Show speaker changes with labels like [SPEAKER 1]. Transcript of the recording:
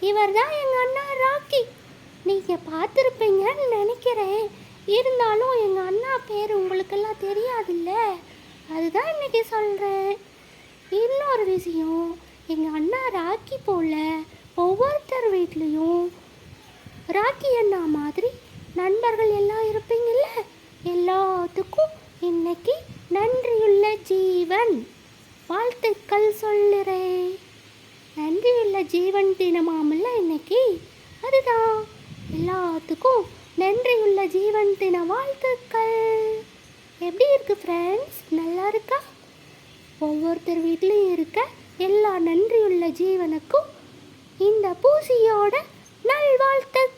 [SPEAKER 1] இவர் தான் எங்கள் அண்ணா ராக்கி. நீங்கள் பார்த்துருப்பீங்கன்னு நினைக்கிறேன். இருந்தாலும் எங்கள் அண்ணா பேர் உங்களுக்கெல்லாம் தெரியாதுல்ல, அதுதான் இன்னைக்கு சொல்கிறேன். இன்னொரு விஷயம், எங்கள் அண்ணா ராக்கி போல ஒவ்வொருத்தர் வீட்லேயும் ராக்கி அண்ணா மாதிரி நண்பர்கள் எல்லாம் இருப்பீங்கள்ல, எல்லாத்துக்கும் இன்னைக்கு நன்றியுள்ள ஜீவன் வாழ்த்துக்கள் சொல்லுறேன். நன்றியுள்ள ஜீவன் தினமாமல்ல இன்னைக்கு, அதுதான் எல்லாத்துக்கும் நன்றியுள்ள ஜீவன் தின வாழ்த்துக்கள். எப்படி இருக்கு ஃப்ரெண்ட்ஸ், நல்லா இருக்கா? ஒவ்வொருத்தர் வீட்லேயும் இருக்க எல்லா நன்றியுள்ள ஜீவனுக்கும் இந்த பூசியோட நல்வாழ்த்துக்கள்.